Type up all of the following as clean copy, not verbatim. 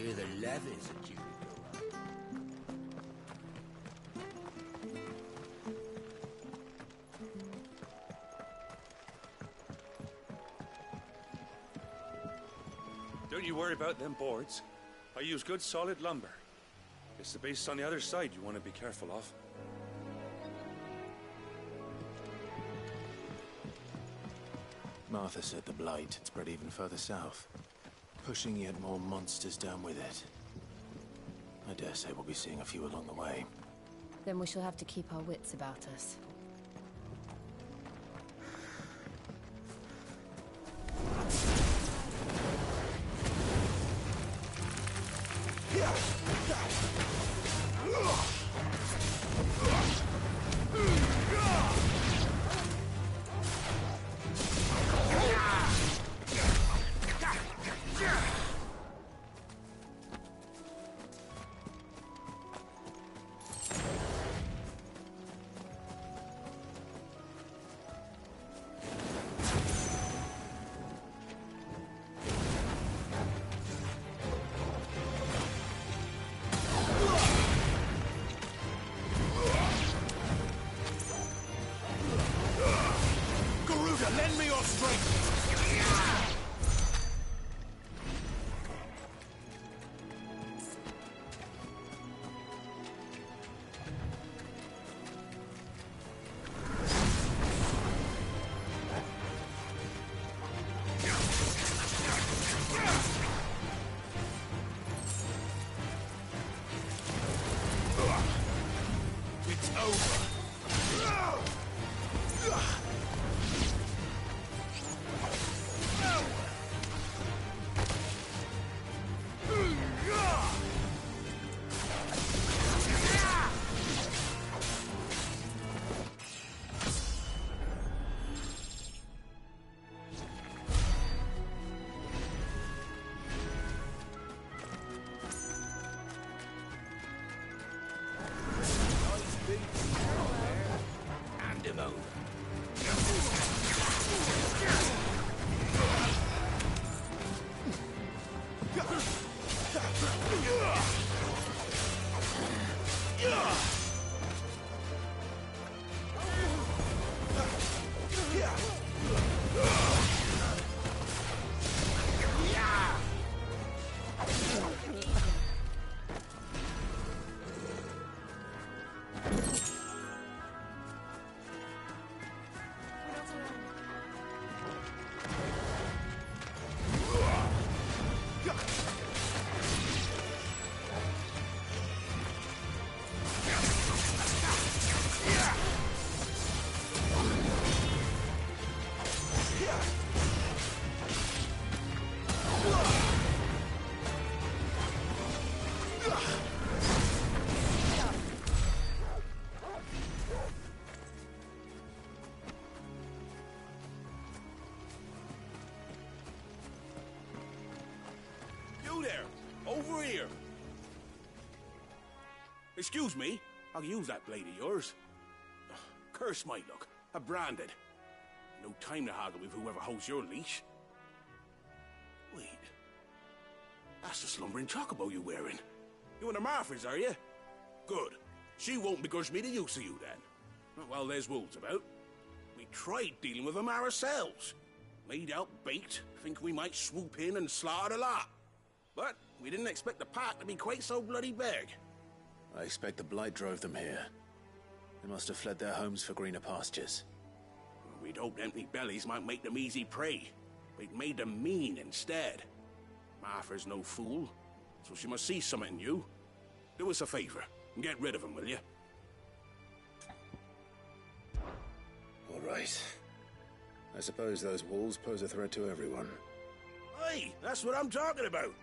hear the levies are due to go up. Don't you worry about them boards. I use good solid lumber. It's the base on the other side you want to be careful of. Martha said the blight had spread even further south, pushing yet more monsters down with it. I dare say we'll be seeing a few along the way. Then we shall have to keep our wits about us. Lend me your strength! It's over! Hand him over. You there! Over here! Excuse me, I'll use that blade of yours. Ugh, curse my luck. I'm branded. No time to haggle with whoever holds your leash. Wait. That's the slumbering chocobo you're wearing. You and the Marfors, are you? Good. She won't begrudge me the use of you, then. Well, there's wolves about. We tried dealing with them ourselves. Made out baked, think we might swoop in and slaughter the lot. But we didn't expect the pack to be quite so bloody big. I expect the blight drove them here. They must have fled their homes for greener pastures. We'd hoped empty bellies might make them easy prey. We'd made them mean instead. Martha's no fool, so she must see something in you. Do us a favor and get rid of them, will you? All right. I suppose those wolves pose a threat to everyone. Aye, that's what I'm talking about.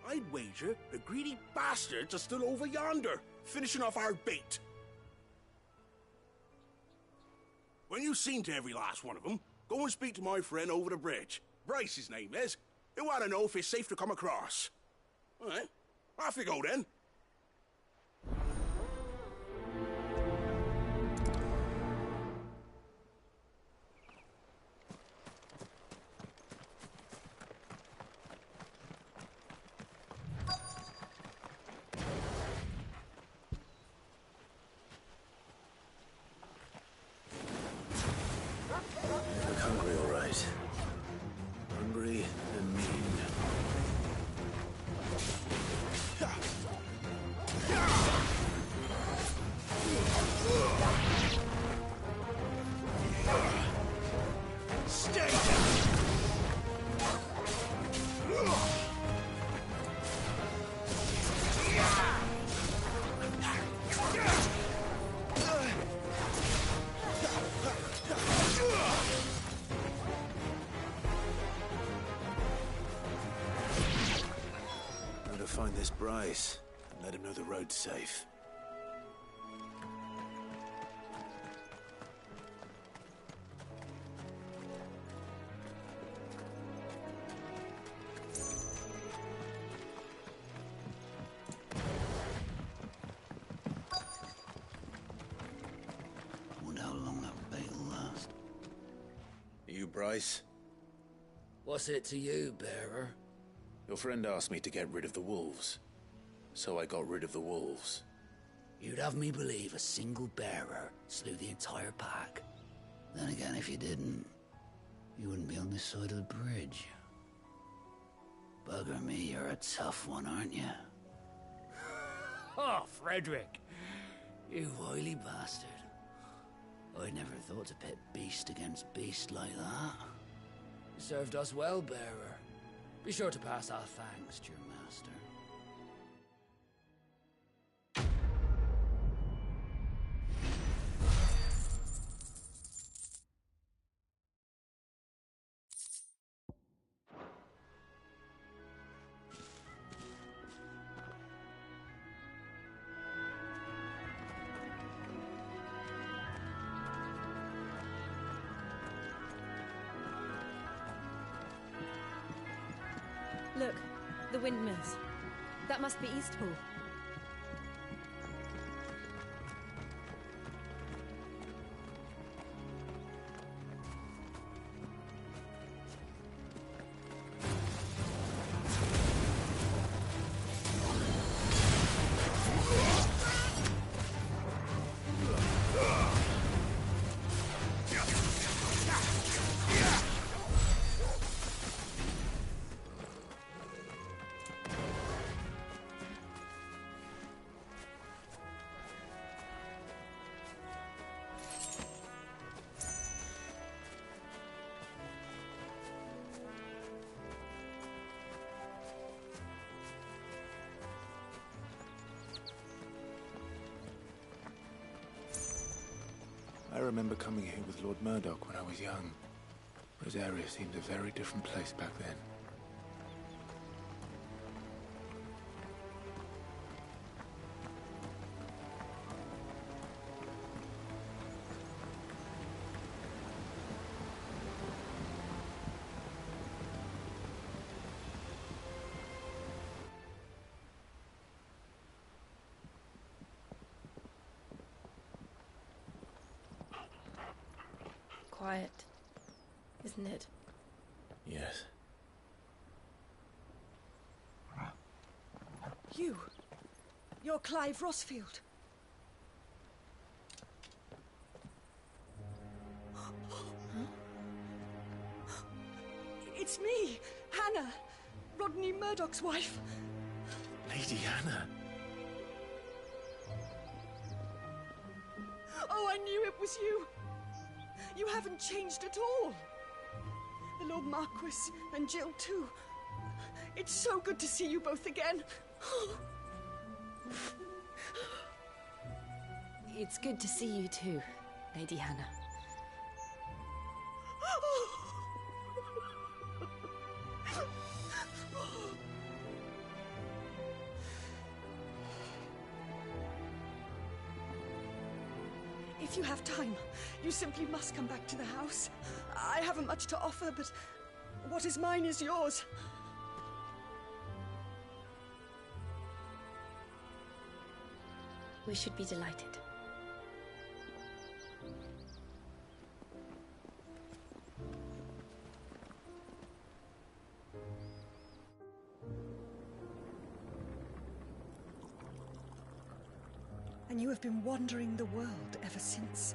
I'd wager the greedy bastards are still over yonder, finishing off our bait. When you've seen to every last one of them, go and speak to my friend over the bridge. Bryce, his name is. He want to know if it's safe to come across. All right, off you go then. hungry and mean. Stay down! How to find this Bryce and let him know the road's safe. Wonder how long that bait will last. You, Bryce? What's it to you, bearer? Your friend asked me to get rid of the wolves. So I got rid of the wolves. You'd have me believe a single bearer slew the entire pack. Then again, if you didn't, you wouldn't be on this side of the bridge. Bugger me, you're a tough one, aren't you? Oh, Frederick! You wily bastard. I'd never thought to pit beast against beast like that. You served us well, bearer. Be sure to pass our thanks to your master. Look, the windmills. That must be Eastpool. I remember coming here with Lord Murdoch when I was young. Rosaria seemed a very different place back then. Quiet, isn't it? Yes. You're Clive Rossfield. It's me, Hannah, Rodney Murdoch's wife. Lady Hannah. Oh, I knew it was you. You haven't changed at all. The Lord Marquis and Jill too. It's so good to see you both again. It's good to see you too, Lady Hannah. If you have time, you simply must come back to the house. I haven't much to offer, but what is mine is yours. We should be delighted. And you have been wandering the world ever since.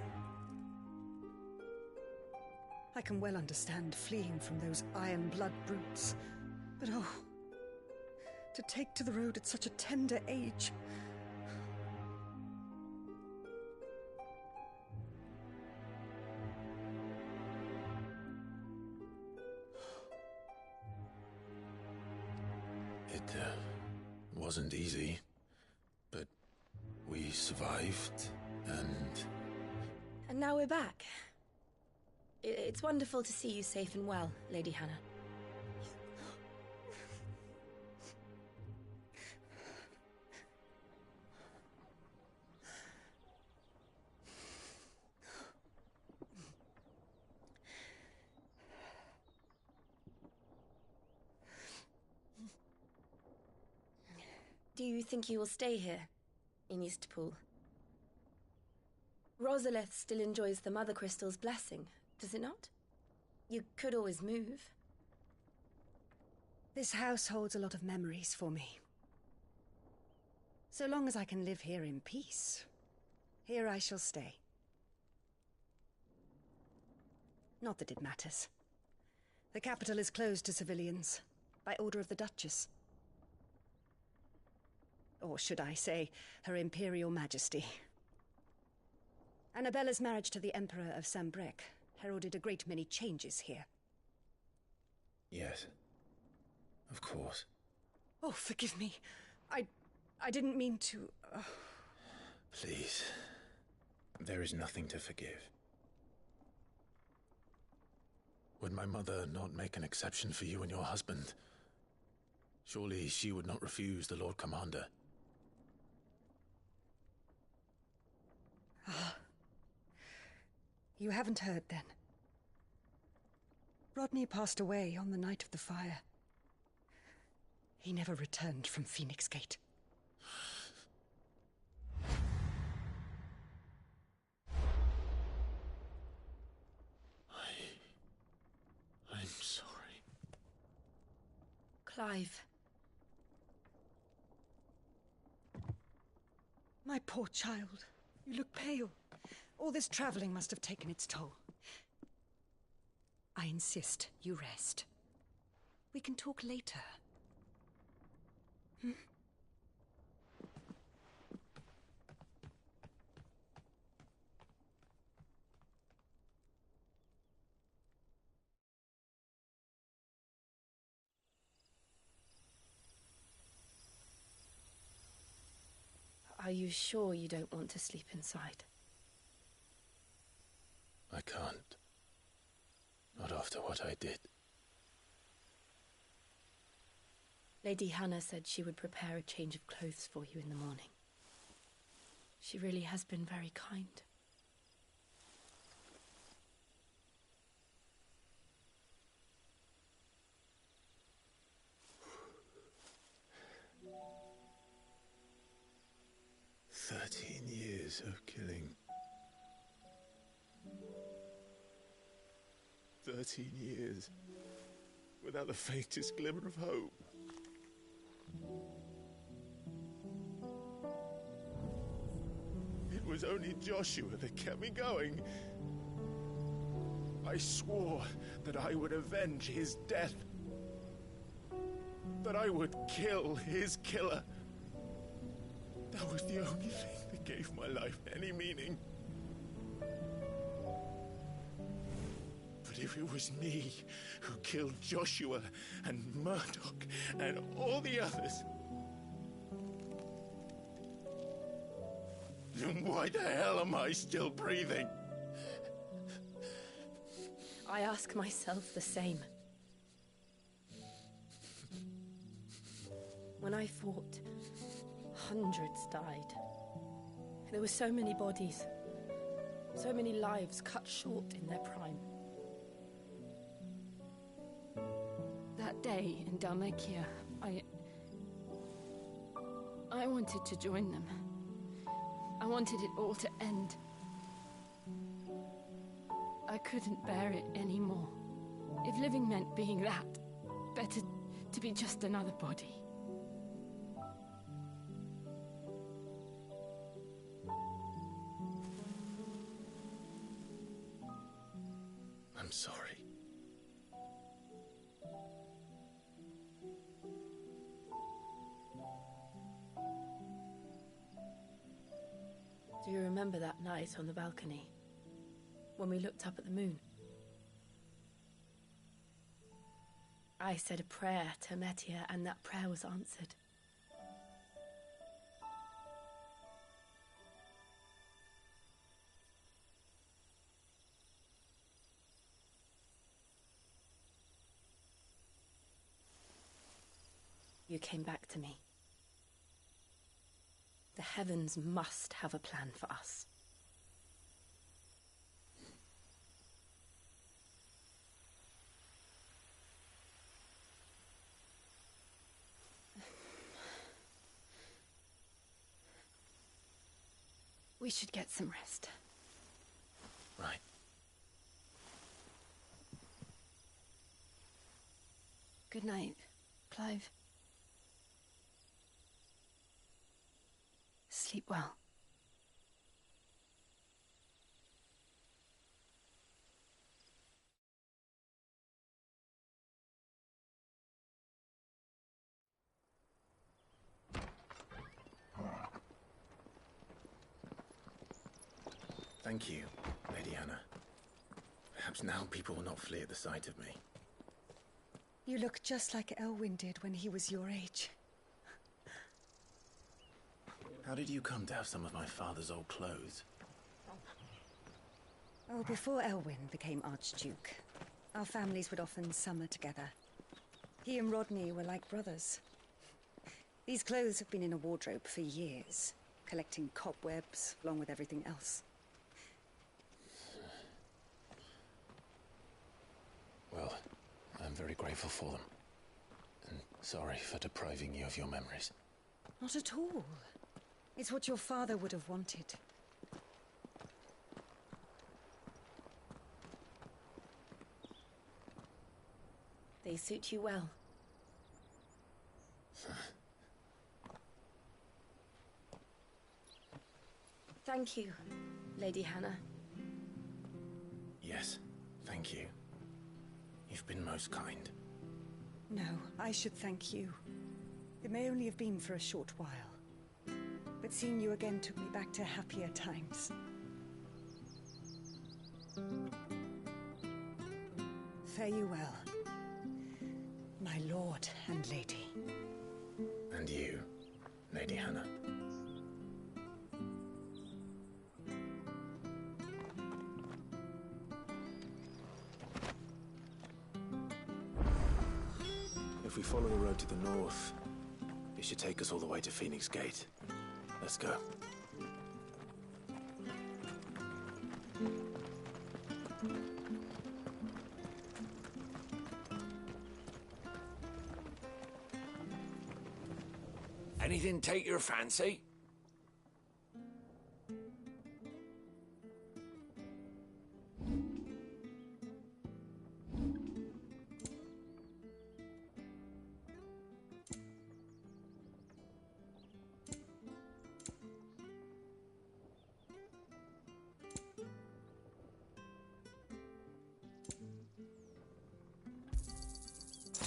I can well understand fleeing from those iron blood brutes. But oh, to take to the road at such a tender age. It wasn't easy, but we survived, and... And now we're back. It's wonderful to see you safe and well, Lady Hannah. Do you think you will stay here, in Eastpool? Rosalith still enjoys the Mother Crystal's blessing, does it not? You could always move. This house holds a lot of memories for me. So long as I can live here in peace, here I shall stay. Not that it matters. The capital is closed to civilians, by order of the Duchess. Or should I say, Her Imperial Majesty. Annabella's marriage to the Emperor of Sambrec heralded a great many changes here. Yes. Of course. Oh, forgive me. I didn't mean to... Please. There is nothing to forgive. Would my mother not make an exception for you and your husband? Surely she would not refuse the Lord Commander. You haven't heard, then. Rodney passed away on the night of the fire. He never returned from Phoenix Gate. I'm sorry. Clive. My poor child. You look pale. All this traveling must have taken its toll. I insist you rest. We can talk later. Hmm? Are you sure you don't want to sleep inside? I can't. Not after what I did. Lady Hannah said she would prepare a change of clothes for you in the morning. She really has been very kind. Years of killing. 13 years without the faintest glimmer of hope. It was only Joshua that kept me going. I swore that I would avenge his death. That I would kill his killer. That was the only thing that gave my life any meaning. But if it was me who killed Joshua and Murdoch and all the others, then why the hell am I still breathing? I ask myself the same. When I fought, hundreds died. There were so many bodies, so many lives cut short in their prime. That day in Dalmekia, I wanted to join them. I wanted it all to end. I couldn't bear it anymore. If living meant being that, better to be just another body. I'm sorry. remember that night on the balcony, when we looked up at the moon? I said a prayer to Metia, and that prayer was answered. You came back to me. The heavens must have a plan for us. We should get some rest. Right. Good night, Clive. Sleep well. Thank you, Lady Hannah. Perhaps now people will not flee at the sight of me. You look just like Elwyn did when he was your age. How did you come to have some of my father's old clothes? Oh, before Elwyn became Archduke, our families would often summer together. He and Rodney were like brothers. These clothes have been in a wardrobe for years, collecting cobwebs along with everything else. Well, I'm very grateful for them. And sorry for depriving you of your memories. Not at all. It's what your father would have wanted. They suit you well. Thank you, Lady Hannah. Yes, thank you. You've been most kind. No, I should thank you. It may only have been for a short while, but seeing you again took me back to happier times. Fare you well, my lord and lady. And you, Lady Hannah. If we follow the road to the north, it should take us all the way to Phoenix Gate. Let's go. Anything take your fancy?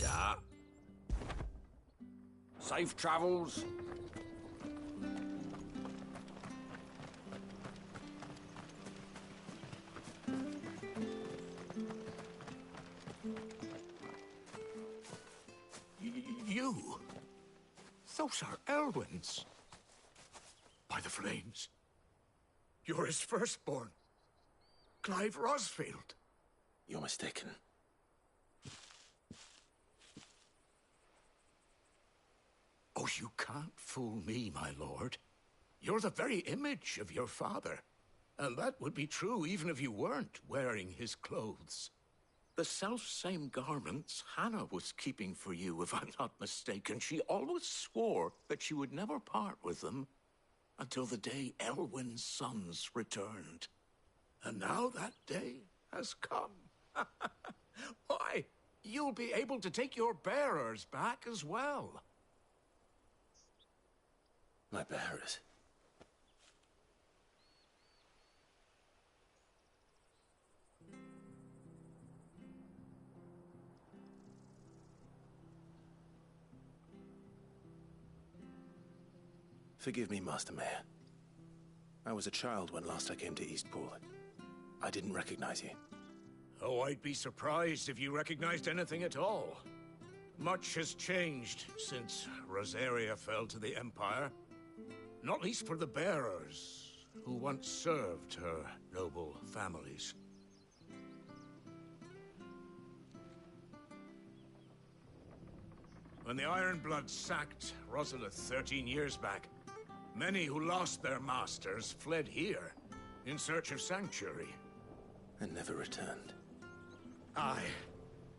Yeah. Safe travels. You? Those are Elwyn's. By the flames. You're his firstborn. Clive Rosfield. You're mistaken. Oh, you can't fool me, my lord. You're the very image of your father. And that would be true even if you weren't wearing his clothes. The self-same garments Hannah was keeping for you, if I'm not mistaken. She always swore that she would never part with them until the day Elwyn's sons returned. And now that day has come. Why, you'll be able to take your bearers back as well. My bearers. Forgive me, Master Mayor. I was a child when last I came to Eastpool. I didn't recognize you. Oh, I'd be surprised if you recognized anything at all. Much has changed since Rosaria fell to the Empire. Not least for the bearers, who once served her noble families. When the Ironbloods sacked Rosalith 13 years back, many who lost their masters fled here in search of sanctuary. And never returned. Aye.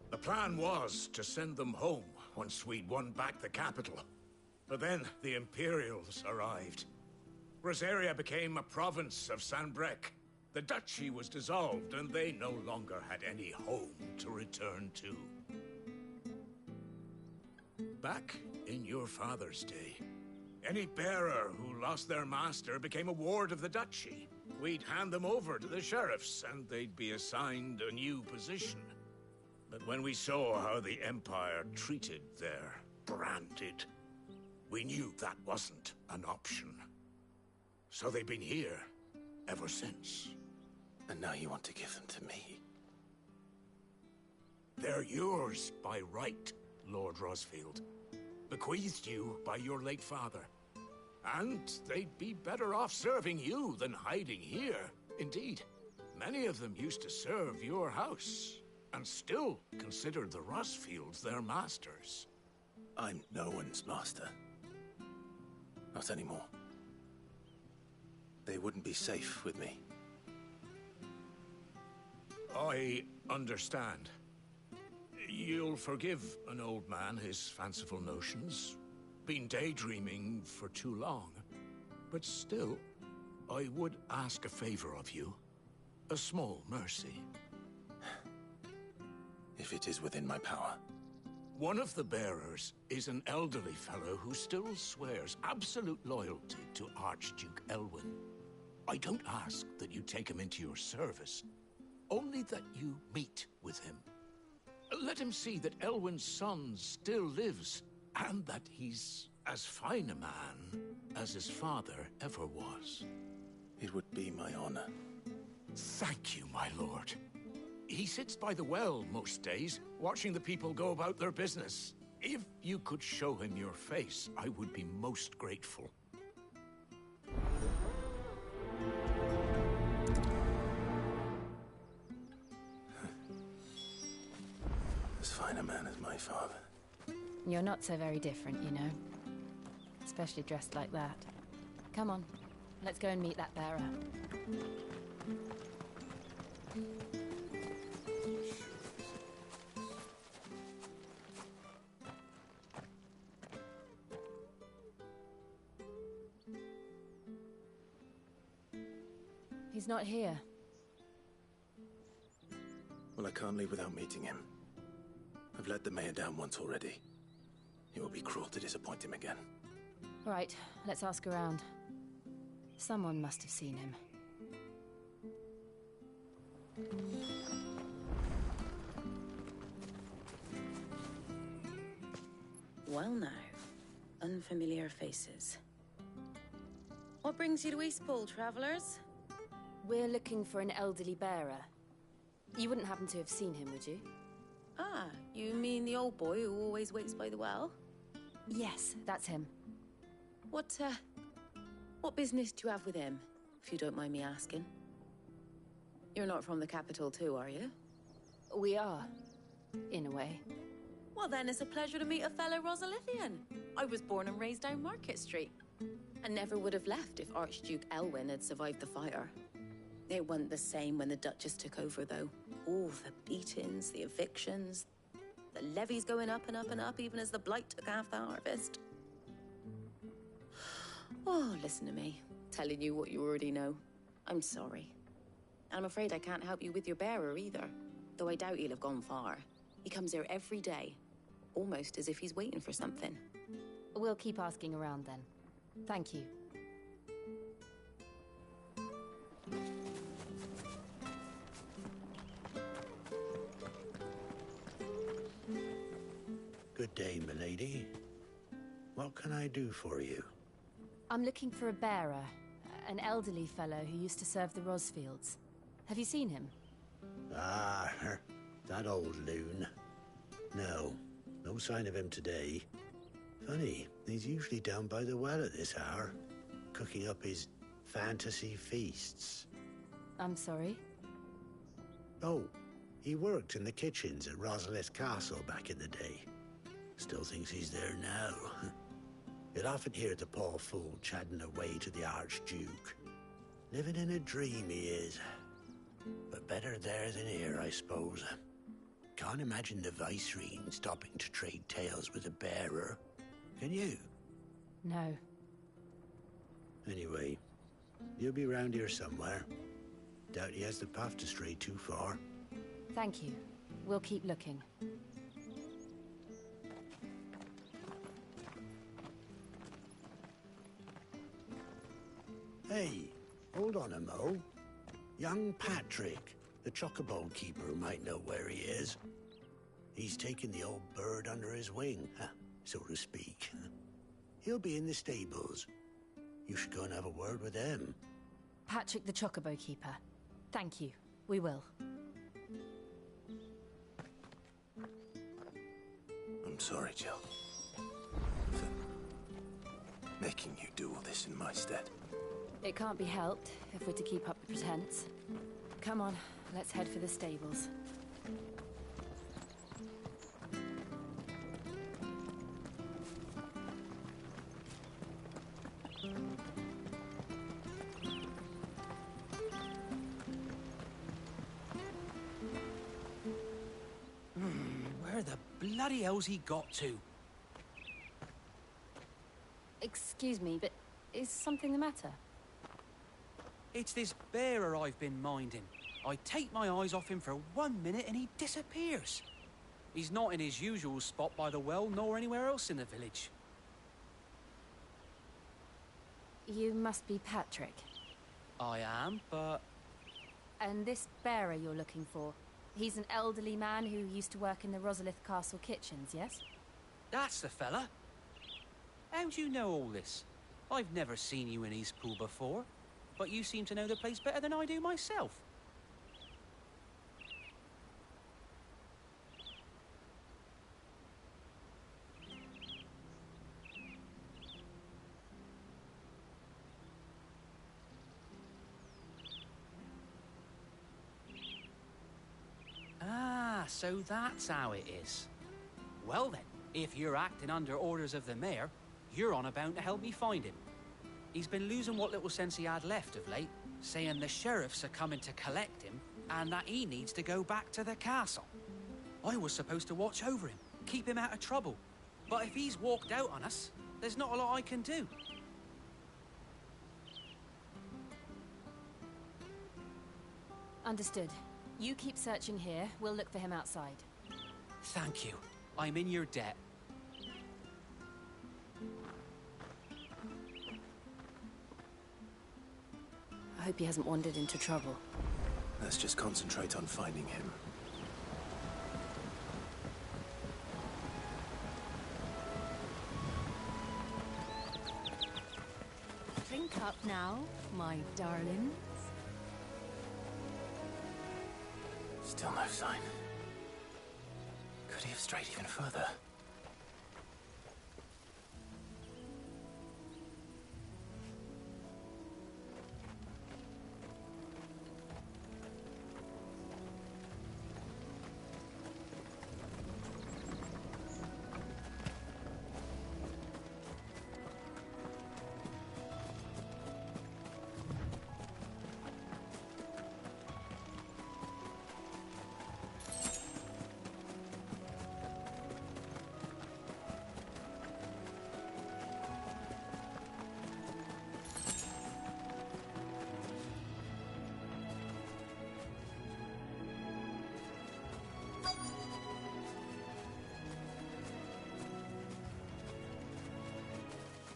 The plan was to send them home once we'd won back the capital. But then the Imperials arrived. Rosaria became a province of Sanbreque. The duchy was dissolved, and they no longer had any home to return to. Back in your father's day, any bearer who lost their master became a ward of the duchy. We'd hand them over to the sheriffs, and they'd be assigned a new position. But when we saw how the Empire treated their branded, we knew that wasn't an option. So they've been here ever since. And now you want to give them to me? They're yours by right, Lord Rosfield. Bequeathed you by your late father. And they'd be better off serving you than hiding here. Indeed, many of them used to serve your house, and still considered the Rosfields their masters. I'm no one's master. Not anymore. They wouldn't be safe with me. I understand. You'll forgive an old man his fanciful notions. Been daydreaming for too long. But still, I would ask a favor of you. A small mercy. If it is within my power. One of the bearers is an elderly fellow who still swears absolute loyalty to Archduke Elwyn. I don't ask that you take him into your service, only that you meet with him. Let him see that Elwyn's son still lives, and that he's as fine a man as his father ever was. It would be my honor. Thank you, my lord. He sits by the well most days, watching the people go about their business. If you could show him your face, I would be most grateful. As fine a man as my father. You're not so very different, you know. Especially dressed like that. Come on, let's go and meet that bearer. He's not here. Well, I can't leave without meeting him. I've let the mayor down once already. It will be cruel to disappoint him again. Right, let's ask around. Someone must have seen him. Well now, unfamiliar faces. What brings you to Eastpool, travelers? We're looking for an elderly bearer. You wouldn't happen to have seen him, would you? Ah, you mean the old boy who always waits by the well? Yes, that's him. What business do you have with him, if you don't mind me asking? You're not from the capital too, are you? We are, in a way. Well then, it's a pleasure to meet a fellow Rosalithian. I was born and raised down Market Street. And never would have left if Archduke Elwyn had survived the fire. It wasn't the same when the Duchess took over, though. All the beatings, the evictions, the levies going up and up and up, even as the blight took half the harvest. Oh, listen to me, telling you what you already know. I'm sorry. And I'm afraid I can't help you with your bearer either, though I doubt he'll have gone far. He comes here every day, almost as if he's waiting for something. We'll keep asking around then. Thank you. Good day, milady. What can I do for you? I'm looking for a bearer, an elderly fellow who used to serve the Rosfields. Have you seen him? Ah, that old loon. No, no sign of him today. Funny, he's usually down by the well at this hour, cooking up his fantasy feasts. I'm sorry? Oh, he worked in the kitchens at Rosalith Castle back in the day. Still thinks he's there now. You'll often hear the poor fool chatting away to the Archduke. Living in a dream he is. But better there than here, I suppose. Can't imagine the Vicereine stopping to trade tales with a bearer. Can you? No. Anyway, you'll be round here somewhere. Doubt he has the path to stray too far. Thank you. We'll keep looking. Hey, hold on a mo. Young Patrick, the chocobo keeper, might know where he is. He's taken the old bird under his wing, so to speak. He'll be in the stables. You should go and have a word with him. Patrick the Chocobo Keeper. Thank you. We will. I'm sorry, Jill. For making you do all this in my stead. It can't be helped if we're to keep up the pretense. Come on, let's head for the stables. Where the bloody hell's he got to? Excuse me, but is something the matter? It's this bearer I've been minding. I take my eyes off him for 1 minute and he disappears. He's not in his usual spot by the well, nor anywhere else in the village. You must be Patrick. I am, but... And this bearer you're looking for, he's an elderly man who used to work in the Rosalith Castle kitchens, yes? That's the fella. How do you know all this? I've never seen you in Eastpool before, but you seem to know the place better than I do myself. Ah, so that's how it is. Well then, if you're acting under orders of the mayor, you're on about to help me find him. He's been losing what little sense he had left of late, saying the sheriffs are coming to collect him and that he needs to go back to the castle. I was supposed to watch over him, keep him out of trouble. But if he's walked out on us, there's not a lot I can do. Understood. You keep searching here, we'll look for him outside. Thank you. I'm in your debt. I hope he hasn't wandered into trouble. Let's just concentrate on finding him. Drink up now, my darlings. Still no sign. Could he have strayed even further?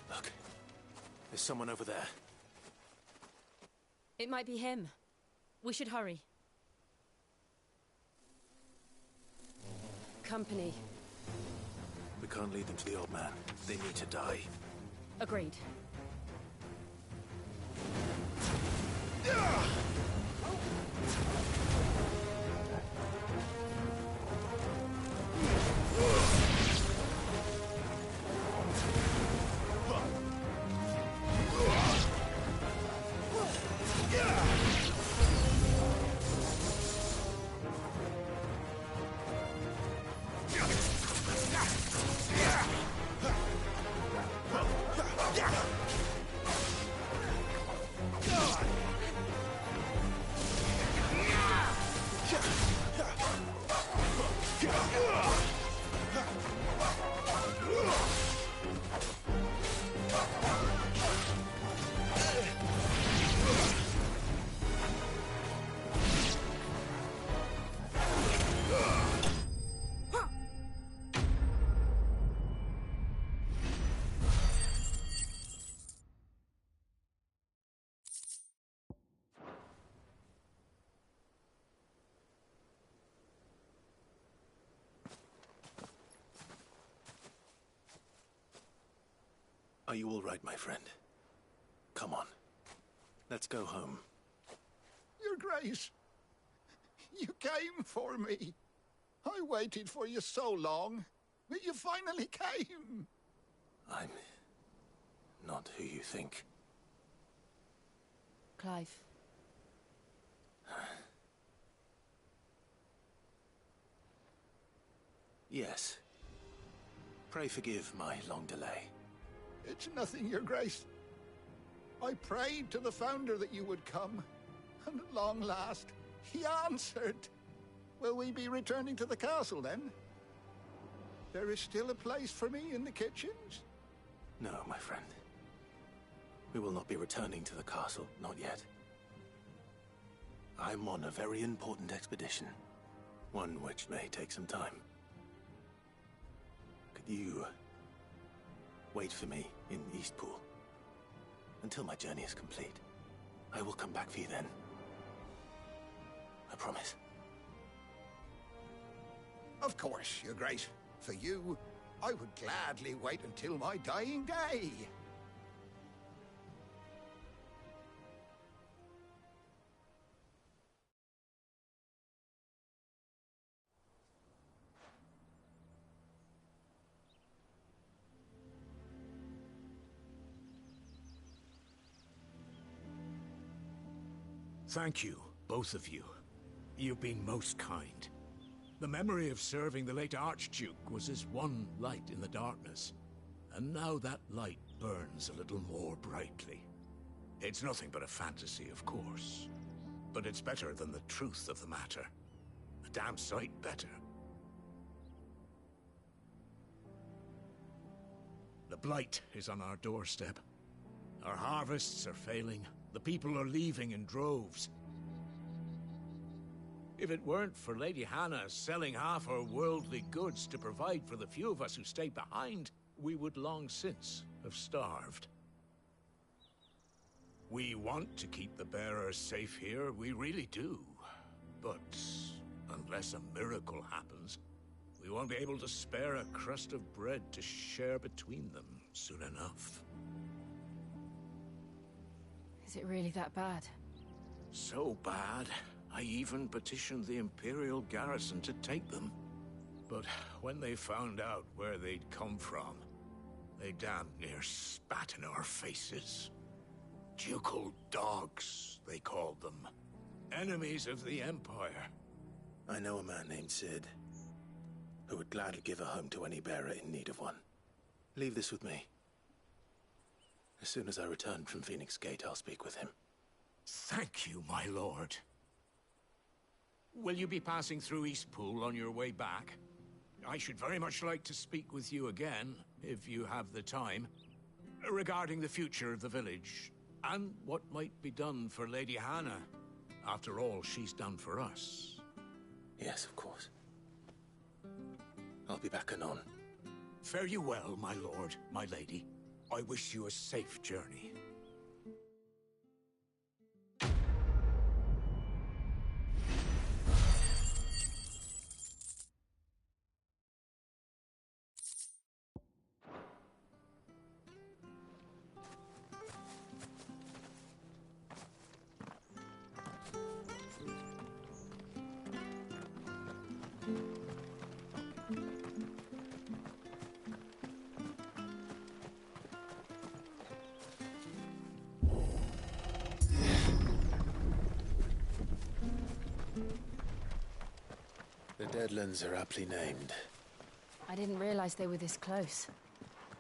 Look. There's someone over there. It might be him. We should hurry. Company. We can't lead them to the old man. They need to die. Agreed. Are you all right, my friend? Come on. Let's go home. Your Grace, you came for me. I waited for you so long, but you finally came. I'm not who you think. Clive. Yes. Pray forgive my long delay. It's nothing, Your Grace. I prayed to the Founder that you would come, and at long last, he answered. Will we be returning to the castle, then? There is still a place for me in the kitchens? No, my friend. We will not be returning to the castle, not yet. I'm on a very important expedition, one which may take some time. Could you wait for me in Eastpool until my journey is complete? I will come back for you then. I promise. Of course, Your Grace. For you, I would gladly wait until my dying day. Thank you, both of you. You've been most kind. The memory of serving the late Archduke was as one light in the darkness, and now that light burns a little more brightly. It's nothing but a fantasy, of course, but it's better than the truth of the matter. A damn sight better. The blight is on our doorstep. Our harvests are failing. The people are leaving in droves. If it weren't for Lady Hannah selling half her worldly goods to provide for the few of us who stayed behind, we would long since have starved. We want to keep the bearers safe here, we really do. But unless a miracle happens, we won't be able to spare a crust of bread to share between them soon enough. Is it really that bad? So bad, I even petitioned the Imperial garrison to take them. But when they found out where they'd come from, they damn near spat in our faces. Ducal dogs, they called them. Enemies of the Empire. I know a man named Sid, who would gladly give a home to any bearer in need of one. Leave this with me. As soon as I return from Phoenix Gate, I'll speak with him. Thank you, my lord. Will you be passing through Eastpool on your way back? I should very much like to speak with you again, if you have the time, regarding the future of the village, and what might be done for Lady Hannah, after all she's done for us. Yes, of course. I'll be back anon. Fare you well, my lord, my lady. I wish you a safe journey. Deadlands are aptly named. I didn't realize they were this close.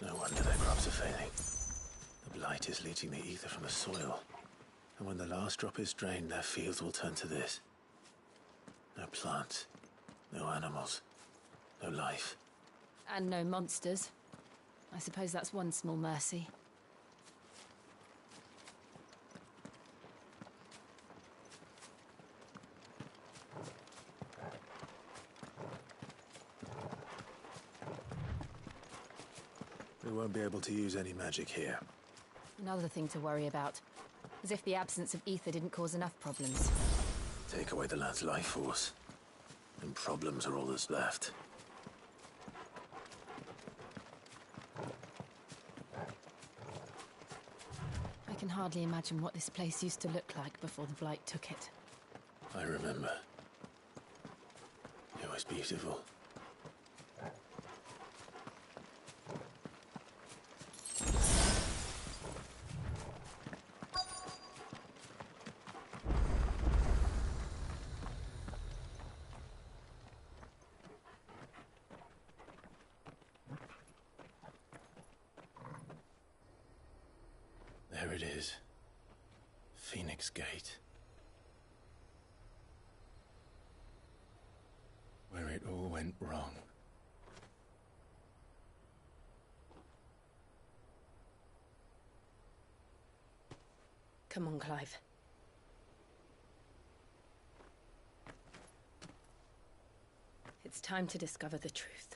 No wonder their crops are failing. The blight is leaching the ether from the soil. And when the last drop is drained, their fields will turn to this. No plants, no animals, no life. And no monsters. I suppose that's one small mercy. We won't be able to use any magic here. Another thing to worry about. As if the absence of ether didn't cause enough problems. Take away the land's life force, and problems are all that's left. I can hardly imagine what this place used to look like before the Blight took it. I remember. It was beautiful. There it is. Phoenix Gate. Where it all went wrong. Come on, Clive. It's time to discover the truth.